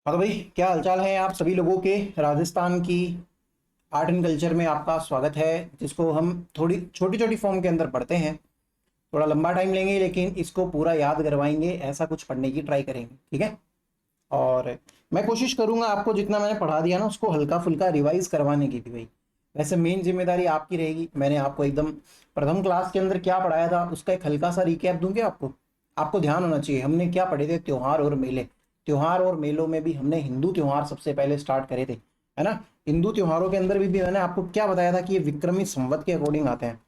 हाँ तो भाई, क्या हालचाल है आप सभी लोगों के। राजस्थान की आर्ट एंड कल्चर में आपका स्वागत है, जिसको हम थोड़ी छोटी छोटी फॉर्म के अंदर पढ़ते हैं। थोड़ा लंबा टाइम लेंगे लेकिन इसको पूरा याद करवाएंगे, ऐसा कुछ पढ़ने की ट्राई करेंगे, ठीक है। और मैं कोशिश करूंगा आपको जितना मैंने पढ़ा दिया ना उसको हल्का फुल्का रिवाइज करवाने की भी भाई। वैसे मेन जिम्मेदारी आपकी रहेगी। मैंने आपको एकदम प्रथम क्लास के अंदर क्या पढ़ाया था उसका एक हल्का सा रिकैप दूंगे आपको। आपको ध्यान होना चाहिए हमने क्या पढ़े थे, त्योहार और मेले। त्योहार और मेलों में भी हमने हिंदू त्योहार सबसे पहले स्टार्ट करे थे, है ना। हिंदू त्योहारों के अंदर भी मैंने आपको क्या बताया था कि ये विक्रमी संवत के अकॉर्डिंग आते हैं।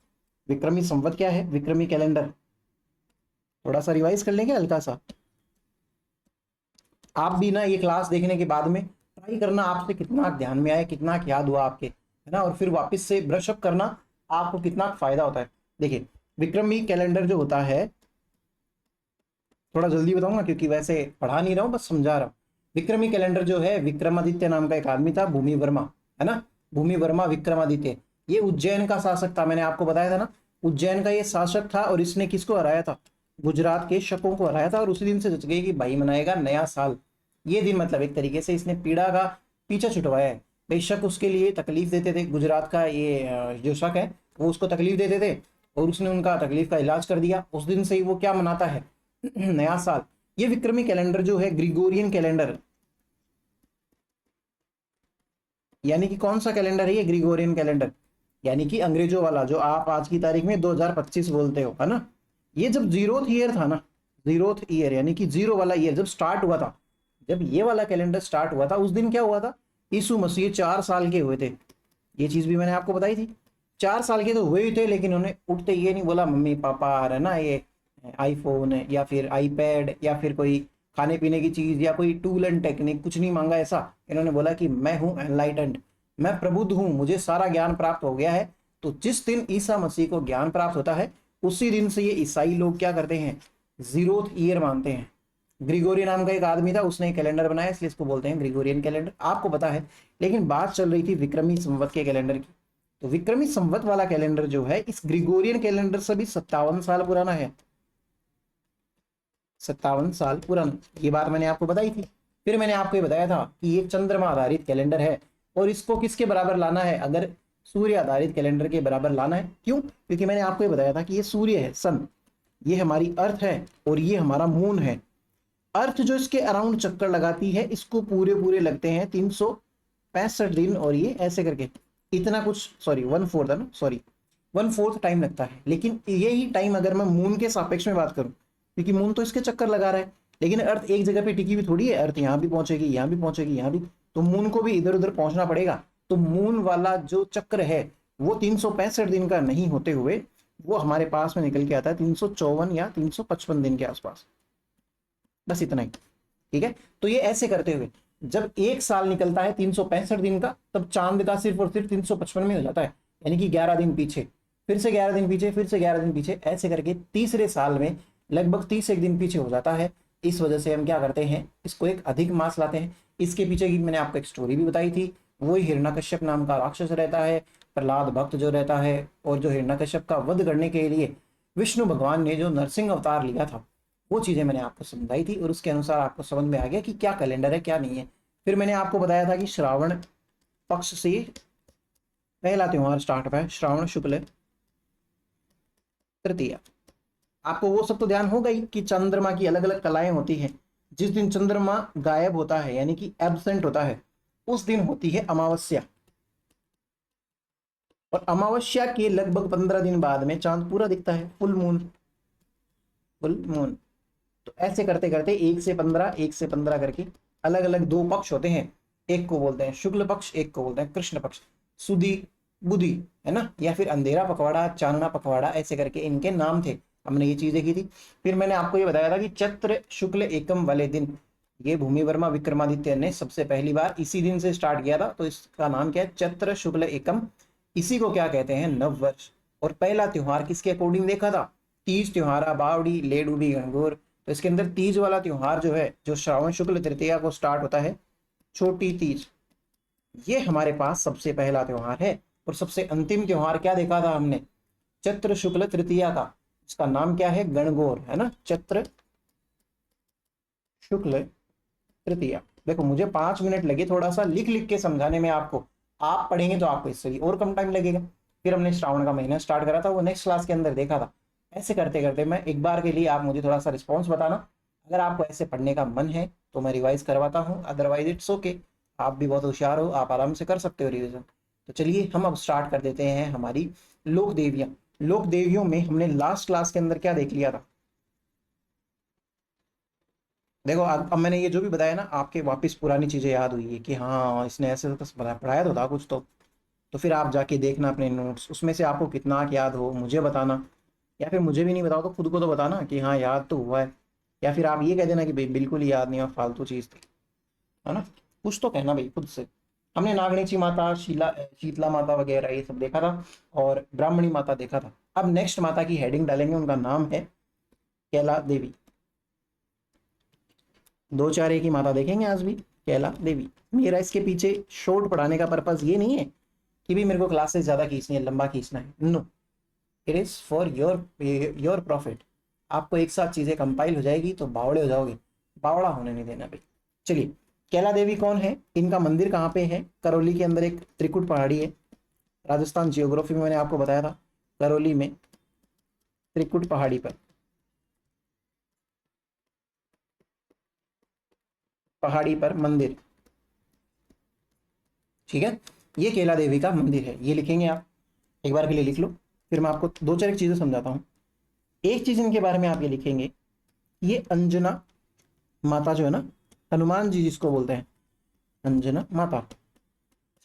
विक्रमी संवत क्या है, विक्रमी कैलेंडर। थोड़ा सा रिवाइज कर लेंगे हल्का सा। आप भी ना ये क्लास देखने के बाद में ट्राई करना, आपसे कितना ध्यान में आया, कितना याद हुआ आपके, है ना। और फिर वापस से ब्रश अप करना, आपको कितना फायदा होता है। देखिए, विक्रमी कैलेंडर जो होता है, थोड़ा जल्दी बताऊंगा क्योंकि वैसे पढ़ा नहीं रहा हूँ, बस समझा रहा हूँ। विक्रमी कैलेंडर जो है, विक्रमादित्य नाम का एक आदमी था, भूमि वर्मा, है ना। भूमि वर्मा विक्रमादित्य, ये उज्जैन का शासक था। मैंने आपको बताया था ना, उज्जैन का ये शासक था। और इसने किसको हराया था, गुजरात के शकों को हराया था। और उसी दिन से जच गई कि भाई मनाएगा नया साल। ये दिन मतलब एक तरीके से इसने पीड़ा का पीछा छुटवाया है। बेशक उसके लिए तकलीफ देते थे, गुजरात का ये जो शक है वो उसको तकलीफ देते थे, और उसने उनका तकलीफ का इलाज कर दिया। उस दिन से ही वो क्या मनाता है, नया साल। ये विक्रमी कैलेंडर जो है, ग्रिगोरियन कैलेंडर, यानी कि कौन सा कैलेंडर है ये, ग्रिगोरियन कैलेंडर, यानी कि अंग्रेजों वाला जो आप आज की तारीख में 2025 बोलते हो, है ना। ये जब जीरोथ ईयर था ना, जीरोथ ईयर यानी कि जीरो वाला ईयर जब स्टार्ट हुआ था, जब ये वाला कैलेंडर स्टार्ट हुआ था, उस दिन क्या हुआ था, यीशु मसीह 4 साल के हुए थे। ये चीज भी मैंने आपको बताई थी। 4 साल के तो हुए ही थे, लेकिन उन्हें उठते ये नहीं बोला मम्मी पापा, है ना, ये आईफोन या फिर आईपैड या फिर कोई खाने पीने की चीज या कोई टूल एंड टेक्निक, कुछ नहीं मांगा ऐसा। इन्होंने बोला कि मैं हूं एनलाइटेंड, मैं प्रबुद्ध हूं, मुझे सारा ज्ञान प्राप्त हो गया है। तो जिस दिन ईसा मसीह को ज्ञान प्राप्त होता है, उसी दिन से ये ईसाई लोग क्या करते हैं, जीरोथ ईयर मानते हैं। ग्रिगोरियन नाम का एक आदमी था, उसने कैलेंडर बनाया, इसलिए इसको बोलते हैं ग्रिगोरियन कैलेंडर, आपको पता है। लेकिन बात चल रही थी विक्रमी संवत के कैलेंडर की। तो विक्रमी संवत वाला कैलेंडर जो है, इस ग्रिगोरियन कैलेंडर से भी 57 साल पुराना है। 57 साल पुराना, ये बात मैंने आपको बताई थी। फिर मैंने आपको ये बताया था कि ये चंद्रमा आधारित कैलेंडर है, और इसको किसके बराबर लाना है, अगर सूर्य आधारित कैलेंडर के बराबर लाना है। क्यों, क्योंकि मैंने आपको ये बताया था कि ये सूर्य है, सन, ये हमारी अर्थ है, और ये हमारा मून है। अर्थ जो इसके अराउंड चक्कर लगाती है, इसको पूरे पूरे लगते हैं 365 दिन, और ये ऐसे करके इतना कुछ, सॉरी 1/4 है ना, सॉरी 1/4 टाइम लगता है। लेकिन यही टाइम अगर मैं मून के सापेक्ष में बात करूं, क्योंकि मून तो इसके चक्कर लगा रहा है, लेकिन अर्थ एक जगह पे टिकी हुई थोड़ी है। अर्थ यहाँ भी पहुंचेगी, यहाँ भी पहुंचेगी, यहाँ भी, तो मून को भी इधर उधर पहुंचना पड़ेगा। तो मून वाला जो चक्र है वो 365 दिन का नहीं होते हुए वो हमारे पास में निकल के आता है 354 या 355 दिन के आसपास, बस इतना ही, ठीक है। तो ये ऐसे करते हुए जब एक साल निकलता है 365 दिन का, तब चांद का सिर्फ और सिर्फ 355 में हो जाता है, यानी कि 11 दिन पीछे, फिर से 11 दिन पीछे, फिर से 11 दिन पीछे, ऐसे करके तीसरे साल में लगभग 31 दिन पीछे हो जाता है। इस वजह से हम क्या करते हैं, इसको एक अधिक मास लाते हैं। इसके पीछे की मैंने आपको एक स्टोरी भी बताई थी। वही हिरण्यकश्यप नाम का राक्षस रहता है, प्रहलाद भक्त जो रहता है, और जो हिरण्यकश्यप का वध करने के लिए विष्णु भगवान ने जो नरसिंह अवतार लिया था, वो चीजें मैंने आपको समझाई थी। और उसके अनुसार आपको समझ में आ गया कि क्या कैलेंडर है क्या नहीं है। फिर मैंने आपको बताया था कि श्रावण पक्ष से पहला त्योहार स्टार्ट हुआ है, श्रावण शुक्ल तृतीया। आपको वो सब तो ध्यान होगा ही कि चंद्रमा की अलग अलग कलाएं होती हैं। जिस दिन चंद्रमा गायब होता है, यानी कि एब्सेंट होता है, उस दिन होती है अमावस्या। और अमावस्या के लगभग 15 दिन बाद में चांद पूरा दिखता है, फुल मून, फुल मून। तो ऐसे करते करते 1 से 15, 1 से 15 करके अलग अलग दो पक्ष होते हैं। एक को बोलते हैं शुक्ल पक्ष, एक को बोलते हैं कृष्ण पक्ष, सुदी बुधि, है ना, या फिर अंधेरा पखवाड़ा, चानना पखवाड़ा, ऐसे करके इनके नाम थे। हमने ये चीज देखी थी। फिर मैंने आपको ये बताया था कि चैत्र शुक्ल एकम वाले दिन, ये भूमि वर्मा विक्रमादित्य ने सबसे पहली बार इसी दिन से स्टार्ट किया था। तो इसका नाम क्या है, चैत्र शुक्ल एकम। इसी को क्या कहते हैं, नव वर्ष। और पहला त्योहार किसके अकॉर्डिंग देखा था, तीज त्योहारा बावड़ी लेडूबी गणगौर। तो इसके अंदर तीज वाला त्योहार जो है, जो श्रावण शुक्ल तृतीया को स्टार्ट होता है, छोटी तीज, ये हमारे पास सबसे पहला त्योहार है। और सबसे अंतिम त्योहार क्या देखा था हमने, चैत्र शुक्ल तृतीया का, इसका नाम क्या है, गणगौर, है ना, चैत्र शुक्ल तृतीया। देखो मुझे 5 मिनट लगे थोड़ा सा लिख लिख के समझाने में आपको, आप पढ़ेंगे तो आपको इससे भी और कम टाइम लगेगा। फिर हमने श्रावण का महीना स्टार्ट करा था, वो नेक्स्ट क्लास के अंदर देखा था। ऐसे करते करते मैं एक बार के लिए आप मुझे थोड़ा सा रिस्पॉन्स बताना, अगर आपको ऐसे पढ़ने का मन है तो मैं रिवाइज करवाता हूँ, अदरवाइज इट्स ओके। आप भी बहुत होशियार हो, आप आराम से कर सकते हो रिविजन। तो चलिए हम अब स्टार्ट कर देते हैं हमारी लोक देवियां। लोक देवियों में हमने लास्ट क्लास के अंदर क्या देख लिया था? देखो अब मैंने ये जो भी बताया ना, आपके वापस पुरानी चीजें याद हुई है कि हाँ इसने ऐसे तो पढ़ाया तो था कुछ तो फिर आप जाके देखना अपने नोट्स, उसमें से आपको कितना याद हो मुझे बताना, या फिर मुझे भी नहीं बताओ तो खुद को तो बताना कि हाँ याद तो हुआ है, या फिर आप ये कह देना कि भाई बिल्कुल ही याद नहीं और फालतू चीज़ थी, है ना? कुछ तो कहना भाई खुद से। हमने नागणेची माता, शीतला माता वगैरह ये सब देखा था, और ब्राह्मणी माता देखा था। अब नेक्स्ट माता की हेडिंग डालेंगे, उनका नाम है कैला देवी। 2 4 की माता देखेंगे आज भी, कैला देवी। मेरा इसके पीछे शॉर्ट पढ़ाने का पर्पज ये नहीं है कि भी मेरे को क्लासेस ज़्यादा खींचनी है, लंबा खींचना है, no, it is for your profit. आपको एक साथ चीज़ें कंपाइल हो जाएगी तो बावड़े हो जाओगे, बावड़ा होने नहीं देना भाई। चलिए, कैला देवी कौन है, इनका मंदिर कहाँ पे है? करौली के अंदर एक त्रिकुट पहाड़ी है। राजस्थान जियोग्राफी में मैंने आपको बताया था, करौली में त्रिकुट पहाड़ी पर, पहाड़ी पर मंदिर, ठीक है। ये कैला देवी का मंदिर है, ये लिखेंगे आप, एक बार के लिए लिख लो, फिर मैं आपको 2 4 चीज़ें समझाता हूँ। एक चीज़ इनके बारे में आप ये लिखेंगे, ये अंजना माता जो है ना, हनुमान जी जिसको बोलते हैं अंजना माता,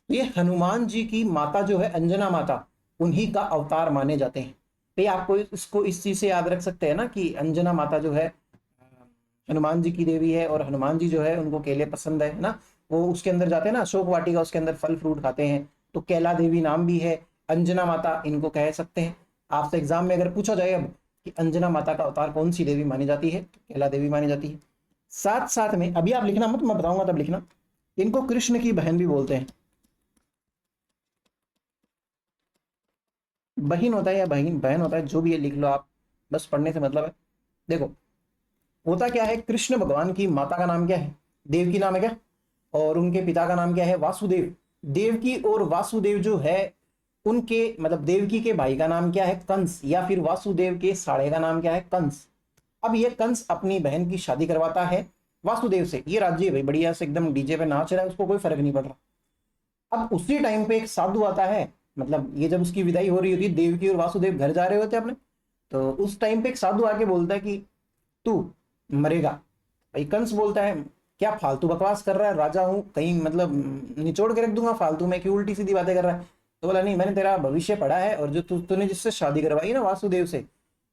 ये हनुमान जी की माता जो है अंजना माता, उन्हीं का अवतार माने जाते हैं। तो ये आपको इसको इस चीज से याद रख सकते हैं ना कि अंजना माता जो है हनुमान जी की देवी है, और हनुमान जी जो है उनको केले पसंद है ना, वो उसके अंदर जाते हैं ना अशोक वाटिका, उसके अंदर फल फ्रूट खाते हैं, तो कैला देवी नाम भी है, अंजना माता इनको कह सकते हैं। आपसे एग्जाम में अगर पूछा जाए अब कि अंजना माता का अवतार कौन सी देवी मानी जाती है, तो कैला देवी मानी जाती है। साथ साथ में अभी आप लिखना मत, मैं बताऊंगा तब लिखना, इनको कृष्ण की बहन भी बोलते हैं। बहन होता है या बहन बहन होता है, जो भी ये लिख लो आप, बस पढ़ने से मतलब है। देखो होता क्या है, कृष्ण भगवान की माता का नाम क्या है? देवकी नाम है क्या? और उनके पिता का नाम क्या है? वासुदेव। देवकी और वासुदेव जो है उनके मतलब देवकी के भाई का नाम क्या है? कंस, या फिर वासुदेव के साड़े का नाम क्या है? कंस। अब ये कंस अपनी बहन की शादी करवाता है वासुदेव से, ये राज्य भाई बढ़िया से एकदम डीजे पे नाच रहा है, उसको कोई फर्क नहीं पड़ रहा। अब उसी टाइम पे एक साधु आता है, मतलब ये जब उसकी विदाई हो रही होती है, देवकी और वासुदेव घर जा रहे होते हैं अपने, तो उस टाइम पे एक साधु आके बोलता है कि तू मरेगा। भाई कंस बोलता है क्या फालतू बकवास कर रहा है, राजा हूँ कहीं, मतलब निचोड़ के रख दूंगा फालतू में, क्यों उल्टी सीधी बातें कर रहा है? तो बोला नहीं, मैंने तेरा भविष्य पढ़ा है, और जो तूने जिससे शादी करवाई ना वासुदेव से,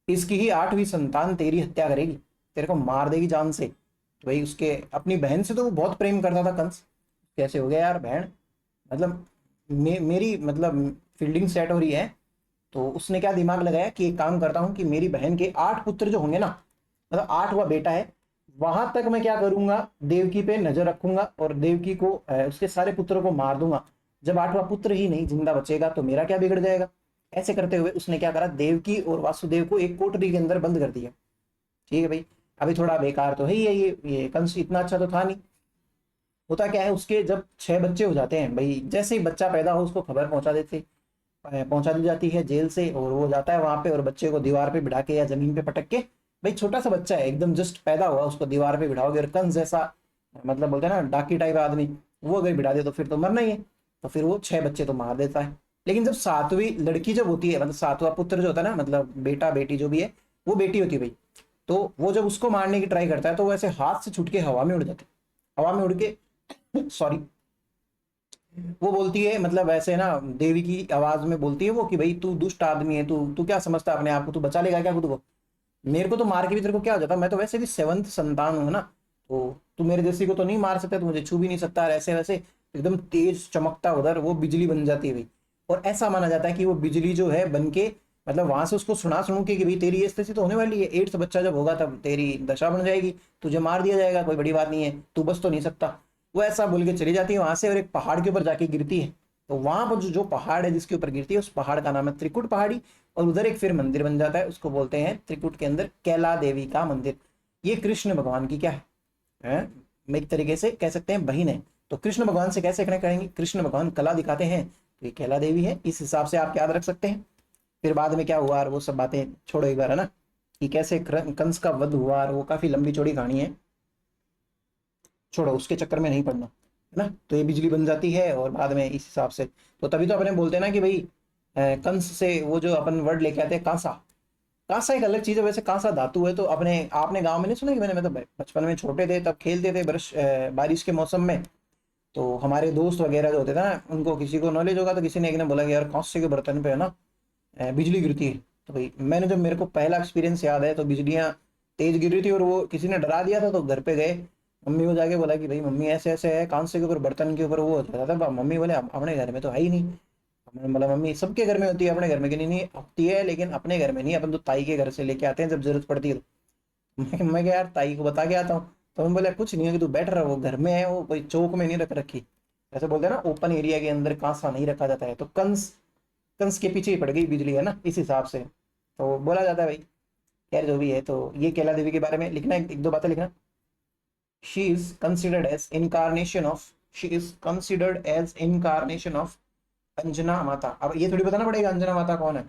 इसकी ही 8वीं संतान तेरी हत्या करेगी, तेरे को मार देगी जान से। तो भाई उसके अपनी बहन से तो वो बहुत प्रेम करता था कंस, कैसे हो गया यार बहन, मतलब मेरी मतलब फील्डिंग सेट हो रही है। तो उसने क्या दिमाग लगाया कि एक काम करता हूँ कि मेरी बहन के 8 पुत्र जो होंगे ना, मतलब 8वां बेटा है, वहां तक मैं क्या करूंगा, देवकी पे नजर रखूंगा और देवकी को उसके सारे पुत्रों को मार दूंगा। जब 8वां पुत्र ही नहीं जिंदा बचेगा तो मेरा क्या बिगड़ जाएगा? ऐसे करते हुए उसने क्या करा, देवकी और वासुदेव को एक कोठरी के अंदर बंद कर दिया। ठीक है भाई, अभी थोड़ा बेकार तो है ही है, ये कंस इतना अच्छा तो था नहीं। होता क्या है, उसके जब 6 बच्चे हो जाते हैं भाई, जैसे ही बच्चा पैदा हो उसको खबर पहुंचा दी जाती है जेल से, और वो जाता है वहां पे और बच्चे को दीवार पे बिठा के या जमीन पे पटक के, भाई छोटा सा बच्चा है एकदम जस्ट पैदा हुआ, उसको दीवार पे बिठाओगे, और कंस जैसा मतलब बोलते हैं ना डाकी टाइप आदमी, वो अगर बिठा दे तो फिर तो मरना ही है। तो फिर वो 6 बच्चे तो मार देता है। लेकिन जब 7वीं लड़की जब होती है, मतलब 7वां पुत्र जो होता है ना, मतलब बेटा बेटी जो भी है, वो बेटी होती है भाई, तो वो जब उसको मारने की ट्राई करता है तो वो ऐसे हाथ से छुट के हवा में उड़ जाते, हवा में उड़ के सॉरी, वो बोलती है, मतलब ऐसे ना देवी की आवाज में बोलती है वो कि भाई तू दुष्ट आदमी है, तू तू क्या समझता है अपने आप को, तू बचा लेगा क्या खुद को? मेरे को तो मार के भी तेरे को क्या हो जाता, मैं तो वैसे भी 7th संतान हूँ ना, तो तू मेरे जैसी को तो नहीं मार सकता, तू मुझे छू भी नहीं सकता। और ऐसे वैसे एकदम तेज चमकता उधर वो बिजली बन जाती है भाई। और ऐसा माना जाता है कि वो बिजली जो है बन के, मतलब वहां से उसको सुनू के कि भाई तेरी ये स्थिति तो होने वाली है, 8th बच्चा जब होगा तब तेरी दशा बन जाएगी, तुझे मार दिया जाएगा, कोई बड़ी बात नहीं है, तू बस तो नहीं सकता। वो ऐसा बोल के चली जाती है वहां से, और एक पहाड़ के ऊपर जाके गिरती है। तो वहां पर जो पहाड़ है जिसके ऊपर गिरती है, उस पहाड़ का नाम है त्रिकुट पहाड़ी, और उधर एक फिर मंदिर बन जाता है, उसको बोलते हैं त्रिकुट के अंदर कैला देवी का मंदिर। ये कृष्ण भगवान की क्या है, एक तरीके से कह सकते हैं बहन है। तो कृष्ण भगवान से कैसे कनेक्ट करेंगे, कृष्ण भगवान कला दिखाते हैं तो ये कैला देवी है, इस हिसाब से आप याद रख सकते हैं। फिर बाद में क्या हुआ और वो सब बातें छोड़ो एक बार, है ना, कि कैसे कंस का वध हुआ, और वो काफी लंबी चौड़ी कहानी है, छोड़ो, उसके चक्कर में नहीं पड़ना, है ना। तो ये बिजली बन जाती है और बाद में इस हिसाब से, तो तभी तो अपने बोलते हैं ना कि भाई कंस से वो जो अपन वर्ड लेके आते हैं कांसा, कांसा एक अलग चीज है, वैसे कांसा धातु है। तो अपने आपने गांव में नहीं सुना कि मैंने, मैं तो बचपन में छोटे थे तब खेलते थे बारिश के मौसम में, तो हमारे दोस्त वगैरह जो होते थे ना, उनको किसी को नॉलेज होगा तो किसी ने एक ने बोला कि यार कांसे के बर्तन पे है ना बिजली गिरती है। तो भाई मैंने, जब मेरे को पहला एक्सपीरियंस याद है तो बिजलियां तेज गिर रही थी और वो किसी ने डरा दिया था, तो घर पे गए, मम्मी को जाके बोला कि भाई मम्मी ऐसे ऐसे है, कांसे के ऊपर बर्तन के ऊपर वो होता था। मम्मी बोले अपने घर में तो है ही नहीं। मैंने बोला मम्मी सबके घर में होती है, अपने घर में क्यों नहीं होती है, लेकिन अपने घर में नहीं, अपन तो ताई के घर से लेके आते हैं जब जरूरत पड़ती है। तो मैं क्या यार ताई को बता के आता हूँ। तो मैं बोला कुछ नहीं है कि तू बैठ रहा, वो घर में है, वो कोई चौक में नहीं रख रखी, ऐसे बोलते हैं ना ओपन एरिया के अंदर कांसा नहीं रखा जाता है। तो कंस, कंस के पीछे ही पड़ गई बिजली, है ना, इस हिसाब से तो बोला जाता है भाई। खैर जो भी है, तो ये कैला देवी के बारे में लिखना, एक दो बातें लिखना। She is considered as incarnation of, she is considered as incarnation of Anjana Mata. अब ये थोड़ी बताना पड़ेगा अंजना माता कौन है,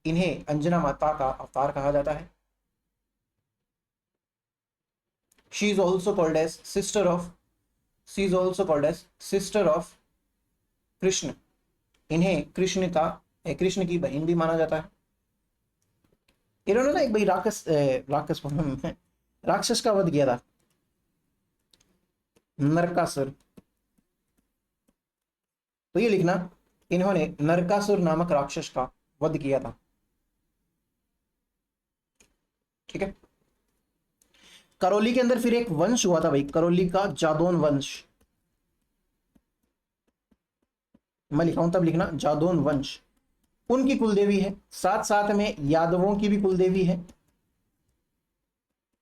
इन्हें अंजना माता का अवतार कहा जाता है। She is also called as sister of, she is also called as sister of Krishna, इन्हें कृष्ण का, कृष्ण की बहन भी माना जाता है। इन्होंने ना एक भाई राक्षस राक्षस का वध किया था, नरकासुर। तो ये लिखना, इन्होंने नरकासुर नामक राक्षस का वध किया था, ठीक है। करौली के अंदर फिर एक वंश हुआ था भाई, करौली का जादौन वंश, मैं लिखा हूं तब लिखना जादौन वंश, उनकी कुलदेवी है, साथ साथ में यादवों की भी कुलदेवी है।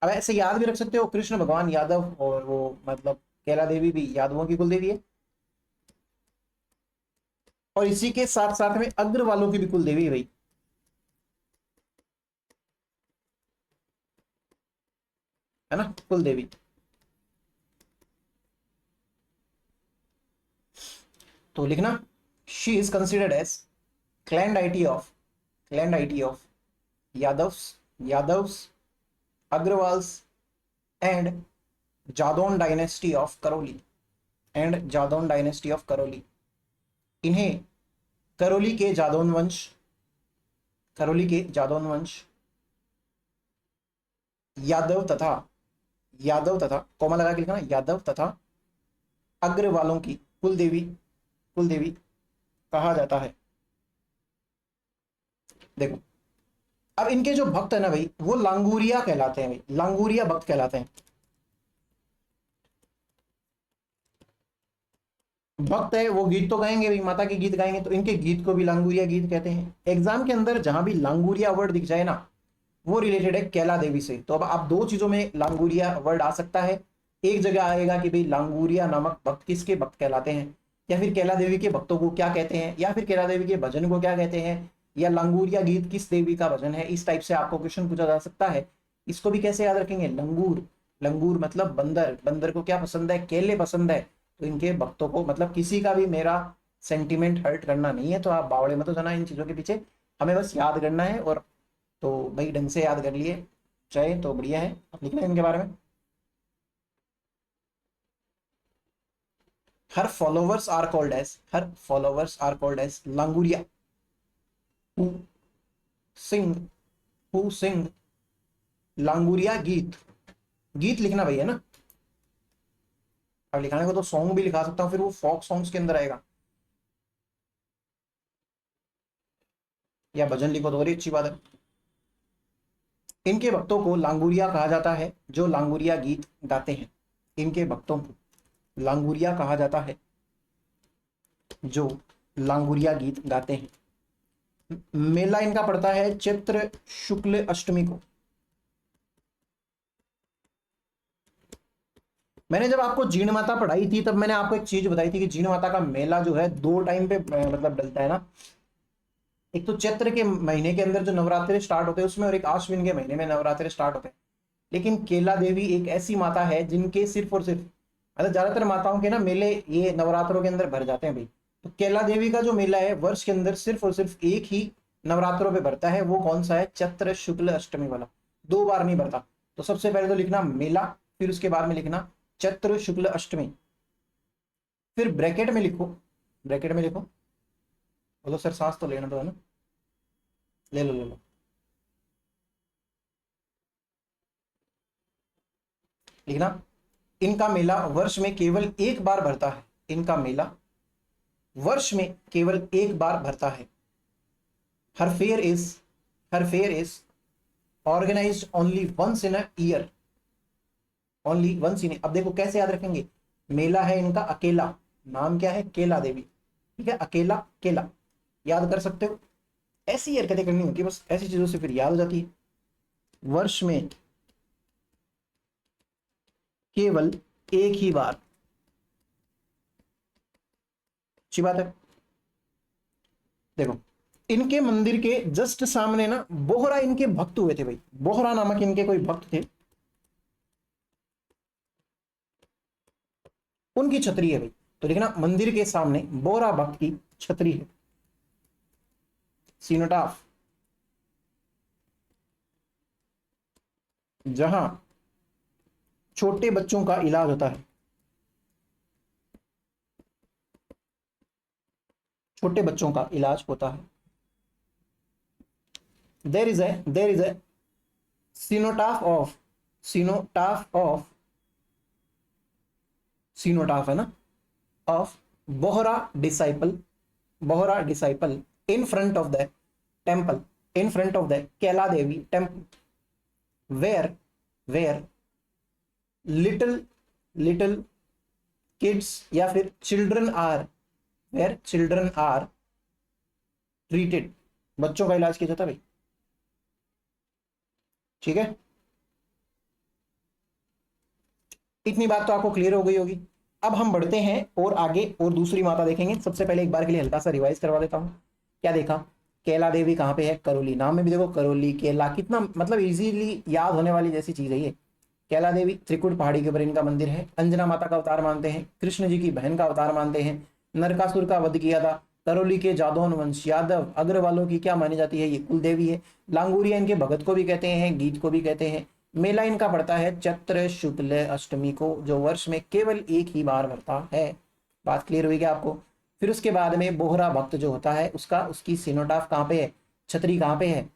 अब ऐसे याद भी रख सकते हो, कृष्ण भगवान यादव और वो मतलब कैला देवी भी यादवों की कुलदेवी है। और इसी के साथ साथ में अग्र वालों की भी कुलदेवी है भाई, है ना, कुलदेवी। तो लिखना she is considered as clan deity of, clan deity of Yadavs, Yadavs, Agarwals and Jadaun dynasty of Karauli, and Jadaun dynasty of Karauli. इन्हें करौली के जादौन वंश, करौली के जादौन वंश, यादव तथा, यादव तथा कोमा लगा के लिखना, यादव तथा अग्र वालों की कुलदेवी, कुलदेवी कहा जाता है। देखो अब इनके जो भक्त है ना भाई, वो लांगूरिया कहलाते हैं भाई, लांगूरिया भक्त कहलाते हैं। भक्त है वो गीत तो गाएंगे भाई, माता के गीत गाएंगे, तो इनके गीत को भी लांगूरिया गीत कहते हैं। एग्जाम के अंदर जहां भी लांगूरिया वर्ड दिख जाए ना, वो रिलेटेड है कैला देवी से। तो अब आप दो चीजों में लांगूरिया वर्ड आ सकता है, एक जगह आएगा कि भाई लांगूरिया नामक भक्त किसके भक्त कहलाते हैं, या फिर कैला देवी के भक्तों को क्या कहते हैं, या फिर कैला देवी के भजन को क्या कहते हैं, या लांगूरिया गीत किस देवी का भजन है, इस टाइप से आपको क्वेश्चन पूछा जा सकता है। इसको भी कैसे याद रखेंगे, लंगूर, लंगूर मतलब बंदर, बंदर को क्या पसंद है, केले पसंद है। तो इनके भक्तों को, मतलब किसी का भी मेरा सेंटिमेंट हर्ट करना नहीं है, तो आप बावड़े मत हो जाना इन चीजों के पीछे, हमें बस याद करना है। और तो भाई ढंग से याद कर लिए चाहे तो बढ़िया है। अब लिखना है इनके बारे में, her followers are called as, her followers are called as Languria who sing, who sing Languria गीत, गीत लिखना भाई, है ना। अब लिखाने को तो सॉन्ग भी लिखा सकता हूँ, फिर वो फोक सॉन्ग्स के अंदर आएगा, या भजन लिखो तो और अच्छी बात है। इनके भक्तों को लांगुरिया कहा जाता है जो लांगुरिया गीत गाते हैं, इनके भक्तों को लांगुरिया कहा जाता है जो लांगुरिया गीत गाते हैं। मेला इनका पड़ता है चैत्र शुक्ल अष्टमी को। मैंने जब आपको जीण माता पढ़ाई थी तब मैंने आपको एक चीज बताई थी कि जीण माता का मेला जो है दो टाइम पे मतलब डलता है ना, एक तो चैत्र के महीने के अंदर जो नवरात्रि स्टार्ट होते हैं उसमें, और एक आश्विन के महीने में नवरात्रि स्टार्ट होते हैं। लेकिन केला देवी एक ऐसी माता है जिनके सिर्फ और सिर्फ मतलब ज्यादातर माताओं के ना मेले ये नवरात्रों के अंदर भर जाते हैं भाई। तो केला देवी का जो मेला है वर्ष के अंदर सिर्फ और सिर्फ एक ही नवरात्रों पे भरता है, वो कौन सा है? चैत्र शुक्ल अष्टमी वाला, 2 बार नहीं भरता। तो सबसे पहले तो लिखना मेला, फिर उसके बाद में लिखना चैत्र शुक्ल अष्टमी, फिर ब्रैकेट में लिखो, ब्रैकेट में लिखो। बोलो सर सांस तो लेना तो है ना, ले लो ले लो। लिखना इनका मेला वर्ष में केवल एक बार भरता है, इनका मेला वर्ष में केवल एक बार भरता है। Her fair is, her fair is organised only once in a year, only once in. अब देखो कैसे याद रखेंगे, मेला है इनका अकेला, नाम क्या है? केला देवी, ठीक है, अकेला केला, याद कर सकते हो। ऐसी हरकतें करनी होती है, बस ऐसी चीजों से फिर याद हो जाती है। वर्ष में केवल एक ही बार, अच्छी बात है। देखो इनके मंदिर के जस्ट सामने ना बोहरा इनके भक्त हुए थे भाई, बोहरा नामक इनके कोई भक्त थे, उनकी छतरी है भाई। तो लिखना मंदिर के सामने बोहरा भक्त की छतरी है, सीनोटाफ, जहां छोटे बच्चों का इलाज होता है, छोटे बच्चों का इलाज होता है। There is a cenotaph of, cenotaph of, cenotaph है ना, of Bohra disciple, Bohra disciple in front of the temple, in front of the Kaila Devi temple, where little little kids या फिर children are, where children are treated, बच्चों का इलाज किया जाता है भाई, ठीक है। इतनी बात तो आपको क्लियर हो गई होगी। अब हम बढ़ते हैं और आगे और दूसरी माता देखेंगे। सबसे पहले एक बार के लिए हल्का सा रिवाइज करवा देता हूं। क्या देखा? कैला देवी कहाँ पे है? करौली, नाम में भी देखो करौली, केला, कितना मतलब इजीली याद होने वाली जैसी चीज है ये। कैला देवी त्रिकुट पहाड़ी के ऊपर इनका मंदिर है। अंजना माता का अवतार मानते हैं, कृष्ण जी की बहन का अवतार मानते हैं, नरकासुर का वध किया था। करौली के जादौन वंश यादव अग्रवालों की क्या मानी जाती है? ये कुल देवी है। लांगूरिया इनके भगत को भी कहते हैं, गीत को भी कहते हैं। मेला इनका पड़ता है चैत्र शुक्ल अष्टमी को, जो वर्ष में केवल एक ही बार पड़ता है। बात क्लियर हुई क्या आपको? फिर उसके बाद में बोहरा भक्त जो होता है उसका, उसकी सिनोटाफ कहाँ पे है? छतरी कहाँ पे है?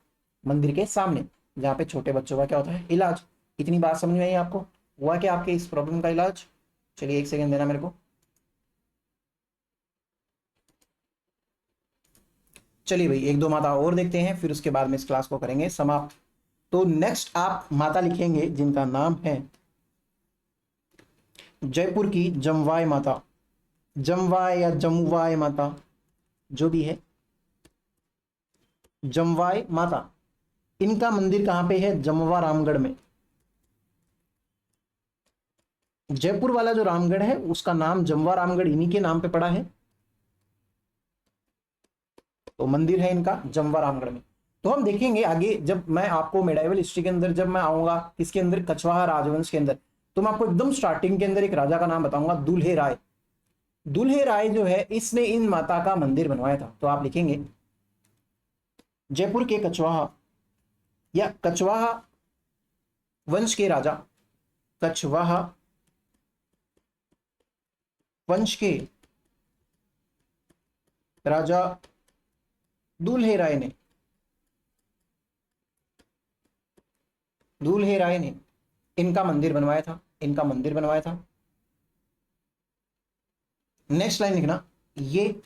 मंदिर के सामने, जहाँ पे छोटे बच्चों का क्या होता है? इलाज। इतनी बात समझ में आई आपको? हुआ क्या आपके इस प्रॉब्लम का इलाज? चलिए एक सेकंड देना मेरे को। चलिए भाई एक दो माता और देखते हैं, फिर उसके बाद में इस क्लास को करेंगे समाप्त। तो नेक्स्ट आप माता लिखेंगे जिनका नाम है जयपुर की जमवाय माता, जमवाय या जमुवाय माता जो भी है, जमवाय माता। इनका मंदिर कहां पे है? जमवा रामगढ़ में। जयपुर वाला जो रामगढ़ है उसका नाम जमवा रामगढ़ इन्हीं के नाम पे पड़ा है, तो मंदिर है इनका जमवा रामगढ़ में। तो हम देखेंगे आगे, जब मैं आपको मेडाइवल हिस्ट्री के अंदर जब मैं आऊंगा इसके अंदर कछवाहा राजवंश के अंदर, तो मैं आपको एकदम स्टार्टिंग के अंदर एक राजा का नाम बताऊंगा, दुल्हे राय। दुल्हे राय जो है इसने इन माता का मंदिर बनवाया था। तो आप लिखेंगे जयपुर के कछवाहा या कछवाहा वंश के राजा, कछवाहा वंश के राजा दुल्हे राय ने, दुल्हे राय ने इनका मंदिर बनवाया था, इनका मंदिर बनवाया था। नेक्स्ट लाइन लिखना, ये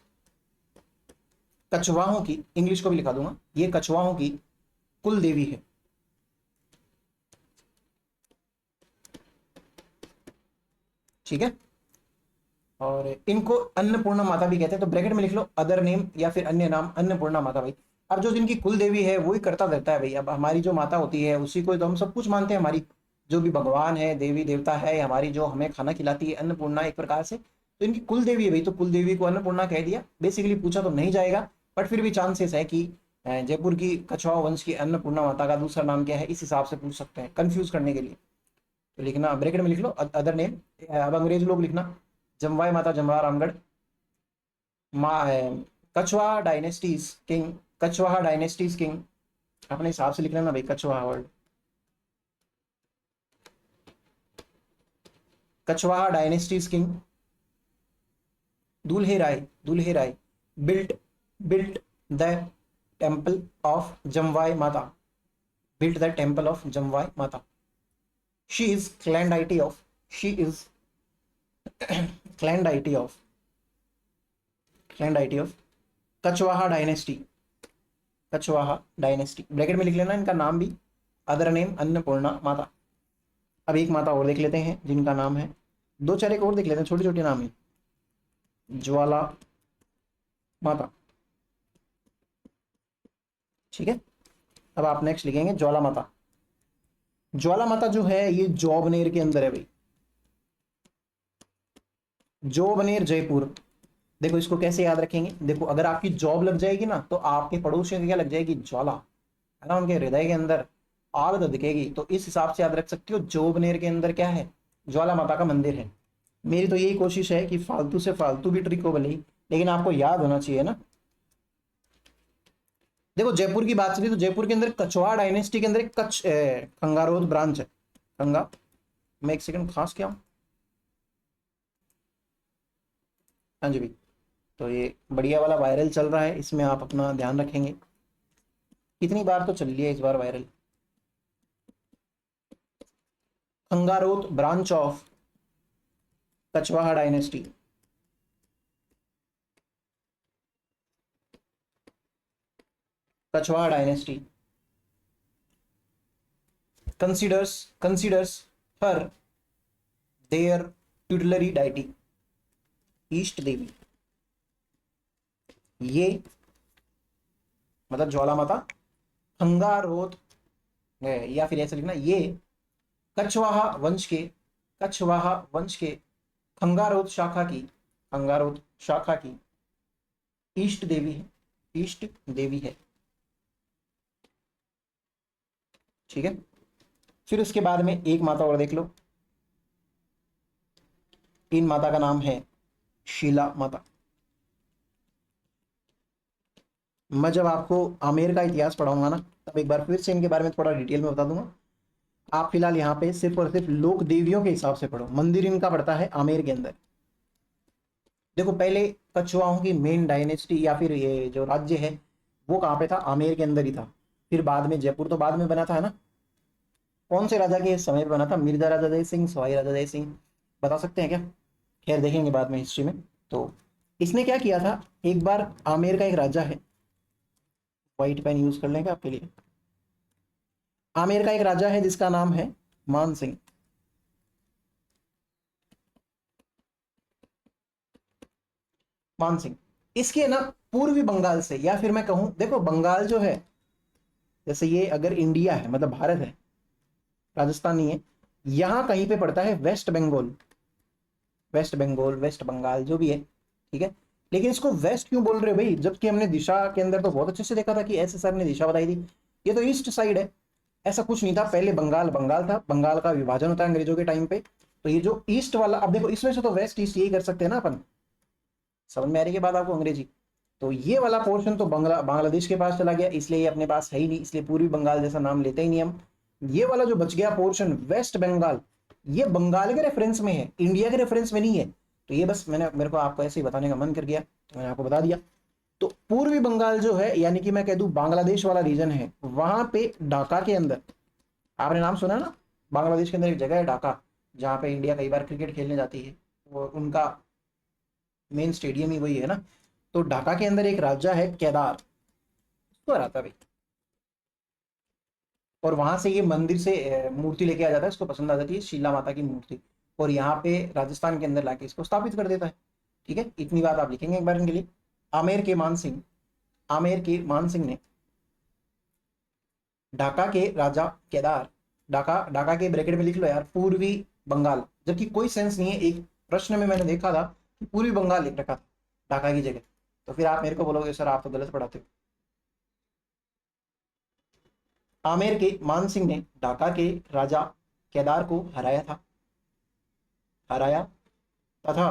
कछवाहों की, इंग्लिश को भी लिखा दूंगा, ये कछवाहों की कुल देवी है, ठीक है। और इनको अन्नपूर्णा माता भी कहते हैं, तो ब्रैकेट में लिख लो अदर नेम या फिर अन्य नाम अन्नपूर्णा माता भाई। अब जो जिनकी कुल देवी है वही करता रहता है भाई। अब हमारी जो माता होती है उसी को तो हम सब कुछ मानते हैं, हमारी जो भी भगवान है, देवी देवता है, हमारी जो हमें खाना खिलाती है अन्नपूर्णा एक प्रकार से, तो इनकी कुल देवी है भाई। तो कुल देवी को अन्नपूर्णा कह दिया। बेसिकली पूछा तो नहीं जाएगा, बट फिर भी चांसेस है कि जयपुर की कछवाहा वंश की अन्नपूर्णा माता का दूसरा नाम क्या है, इस हिसाब से पूछ सकते हैं कंफ्यूज करने के लिए। तो लिखना ब्रैकेट में लिख लो अदर नेम। अब अंग्रेज लोग लिखना जमवाई माता जमवा रामगढ़ मा Kachhwaha dynasties king, Kachhwaha dynasties king अपने हिसाब से लिख लेना भाई, Kachhwaha word, Kachhwaha dynasties king Dulhe Rai, Dulhe Rai built built the temple of Jamwai Mata, built the temple of Jamwai Mata. She is clan deity of, she is clan deity of, clan deity of Kachhwaha dynasty, Kachhwaha dynasty bracket में लिख लेना इनका नाम भी, अदर नेम अन्नपूर्णा माता। अब एक माता और देख लेते हैं जिनका नाम है, दो चार एक और देख लेते हैं, छोटे छोटे नाम है, ज्वाला माता। ठीक है, अब आप नेक्स्ट लिखेंगे ज्वाला माता। ज्वाला माता जो है ये जोबनेर के अंदर है भाई, जोबनेर जयपुर। देखो इसको कैसे याद रखेंगे, देखो अगर आपकी जॉब लग जाएगी ना तो आपके पड़ोसियों की क्या लग जाएगी, ज्वाला, है ना, उनके हृदय के अंदर आग दिखेगी। तो इस हिसाब से याद रख सकते हो जोबनेर के अंदर क्या है, ज्वाला माता का मंदिर है। मेरी तो यही कोशिश है कि फालतू से फालतू भी ट्रिक हो भले, लेकिन आपको याद होना चाहिए ना। देखो जयपुर की बात चली तो जयपुर के अंदर कछवाहा डायनेस्टी के अंदर एक खंगारोद ब्रांच है, खंगा, मैं एक सेकंड खास क्या हूँ, हाँ जी भाई। तो ये बढ़िया वाला वायरल चल रहा है, इसमें आप अपना ध्यान रखेंगे। कितनी बार तो चल लिया इस बार viral. Khangarot branch of Kachhwaha dynasty, Kachhwaha dynasty considers her their tutelary deity ईष्ट देवी। ये मतलब ज्वाला माता खंगारोद, या फिर ऐसे लिखना ये कछवाहा वंश के, कछवाहा वंश के खंगारोद शाखा की, खंगारोद शाखा की ईष्ट देवी है, ईष्ट देवी है। ठीक है, फिर उसके बाद में एक माता और देख लो, इन माता का नाम है शीला माता। मैं जब आपको आमेर का इतिहास पढ़ाऊंगा ना तब एक बार फिर से इनके बारे में थोड़ा डिटेल में बता दूंगा। आप फिलहाल यहाँ पे सिर्फ और सिर्फ लोक देवियों के हिसाब से पढ़ो। मंदिर इनका पड़ता है आमेर के अंदर। देखो पहले कछवाहों की मेन डायनेस्टी या फिर ये जो राज्य है वो कहाँ पे था, आमेर के अंदर ही था। फिर बाद में जयपुर तो बाद में बना था, है ना। कौन से राजा के समय पे बना था, मिर्जा राजा जय सिंह, सवाई राजा जय सिंह, बता सकते हैं क्या? खैर देखेंगे बाद में हिस्ट्री में। तो इसने क्या किया था, एक बार आमेर का एक राजा है, व्हाइट पेन यूज कर लेंगे आपके लिए। आमेर का एक राजा है जिसका नाम है मान सिंह। मान सिंह इसके ना पूर्वी बंगाल से, या फिर मैं कहूं देखो बंगाल जो है, जैसे ये अगर इंडिया है मतलब भारत है, राजस्थान नहीं है, यहां कहीं पे पड़ता है वेस्ट बंगाल, वेस्ट बंगाल, वेस्ट बंगाल जो भी है, ठीक है। लेकिन इसको वेस्ट क्यों बोल रहे हो भाई, जबकि हमने दिशा के अंदर तो बहुत अच्छे से देखा था कि ऐसे सर ने दिशा बताई थी, ये तो ईस्ट साइड है। ऐसा कुछ नहीं था, पहले बंगाल बंगाल था, बंगाल का विभाजन होता है अंग्रेजों के टाइम पे। तो ये जो ईस्ट वाला, अब देखो इसमें से तो वेस्ट ईस्ट यही कर सकते हैं ना अपन, समझ में आ रही है बात आपको अंग्रेजी। तो ये वाला पोर्शन तो बांग्लादेश के पास चला गया, इसलिए ये अपने पास है ही नहीं, इसलिए पूर्वी बंगाल जैसा नाम लेते ही नहीं हम। ये वाला जो बच गया पोर्शन वेस्ट बंगाल, ये बंगाल के रेफरेंस में है, इंडिया के रेफरेंस में नहीं है। तो ये बस मेरे को आपको ऐसे ही बताने का मन कर गया तो मैंने आपको बता दिया। तो पूर्वी बंगाल जो है, यानी कि मैं कह दूं बांग्लादेश वाला रीजन है, वहां पे ढाका के अंदर, आपने नाम सुना ना, बांग्लादेश के अंदर एक जगह है ढाका, जहाँ पे इंडिया कई बार क्रिकेट खेलने जाती है, वो उनका मेन स्टेडियम ही वही है ना। तो ढाका के अंदर एक राजा है केदार, उसको हराता भाई, और वहां से ये मंदिर से मूर्ति लेके आ जाता है, इसको पसंद आ जाती है शीला माता की मूर्ति, और यहाँ पे राजस्थान के अंदर लाके इसको स्थापित कर देता है। ठीक है, इतनी बात आप लिखेंगे एक बार इनके लिए। आमेर के मान सिंह, आमेर के मान सिंह ने ढाका के राजा केदार, ढाका, ढाका के ब्रैकेट में लिख लो यार पूर्वी बंगाल, जबकि कोई सेंस नहीं है, एक प्रश्न में मैंने देखा था कि पूर्वी बंगाल लिख रखा था ढाका की जगह, तो फिर आप मेरे को बोलोगे सर आप तो गलत पढ़ाते हो। आमेर के मान सिंह ने ढाका के राजा केदार को हराया तथा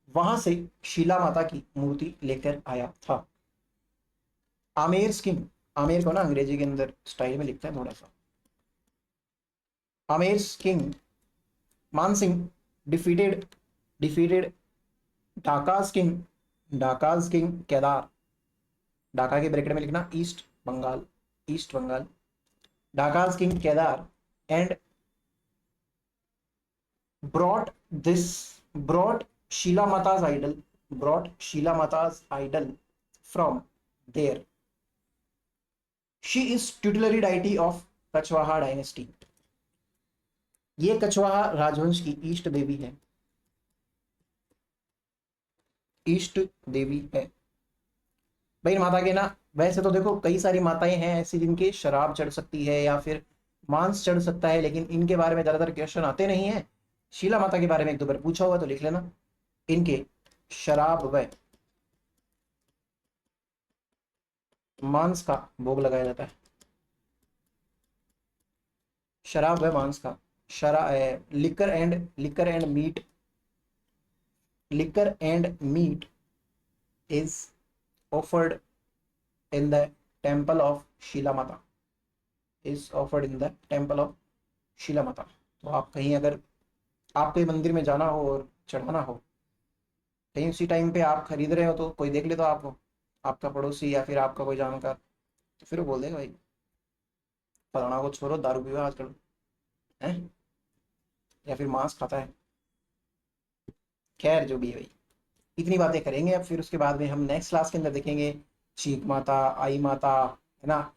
वहां से शिला माता की मूर्ति लेकर आया था। आमेर किंग, आमेर को ना अंग्रेजी के अंदर स्टाइल में लिखता है थोड़ा सा। Amer king Mansingh defeated defeated Dhaka's king Kedar, Dhaka के ब्रैकेट में लिखना East Bengal, Dhaka's king Kedar and brought brought Sheila Mata's idol from there. She is tutelary deity of Kachhwaha dynasty. ये कछवाहा राजवंश की ईष्ट देवी है, ईष्ट देवी है भाई माता के ना। वैसे तो देखो कई सारी माताएं हैं ऐसी जिनके शराब चढ़ सकती है या फिर मांस चढ़ सकता है, लेकिन इनके बारे में ज्यादातर क्वेश्चन आते नहीं है। शीला माता के बारे में एक दो बार पूछा हुआ तो लिख लेना। इनके शराब व मांस का भोग लगाया जाता है। शराब व मांस का liquor and meat is offered in the temple of Shila Mata, तो आप कहीं अगर आपके मंदिर में जाना हो और चढ़ाना हो, कहीं उसी टाइम पे आप खरीद रहे हो तो कोई देख ले तो आपको, आपका पड़ोसी या फिर आपका कोई जानकार, तो फिर वो बोल देगा भाई फलाना को छोड़ो दारू पीवा आजकल है या फिर मांस खाता है। खैर जो भी है भाई, इतनी बातें करेंगे अब, फिर उसके बाद में हम नेक्स्ट क्लास के अंदर देखेंगे चीक माता, आई माता, है ना,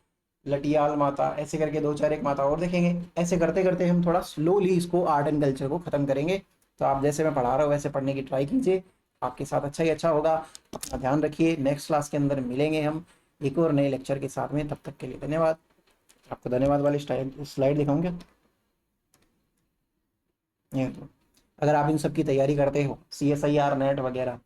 लटियाल माता, ऐसे करके दो चार एक माता और देखेंगे। ऐसे करते करते हम थोड़ा स्लोली इसको आर्ट एंड कल्चर को खत्म करेंगे। तो आप जैसे मैं पढ़ा रहा हूँ वैसे पढ़ने की ट्राई कीजिए, आपके साथ अच्छा ही अच्छा होगा। अपना ध्यान रखिए, नेक्स्ट क्लास के अंदर मिलेंगे हम एक और नए लेक्चर के साथ में। तब तक के लिए धन्यवाद। आपको धन्यवाद वाली स्लाइड दिखाऊँ क्या? ये तो अगर आप इन सब की तैयारी करते हो CSIR नेट वगैरह,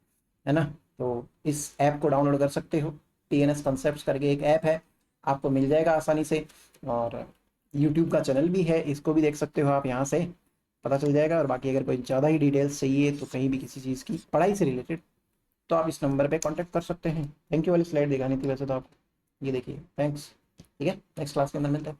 है ना, तो इस ऐप को डाउनलोड कर सकते हो। TNS कॉन्सेप्ट्स करके एक ऐप है, आपको मिल जाएगा आसानी से। और YouTube का चैनल भी है, इसको भी देख सकते हो आप, यहाँ से पता चल जाएगा। और बाकी अगर कोई ज़्यादा ही डिटेल्स चाहिए तो कहीं भी किसी चीज़ की पढ़ाई से रिलेटेड, तो आप इस नंबर पे कांटेक्ट कर सकते हैं। थैंक यू वाली स्लाइड दिखानी थी वैसे तो आपको, ये देखिए। थैंक्स। ठीक है, नेक्स्ट क्लास के अंदर मिलते हैं।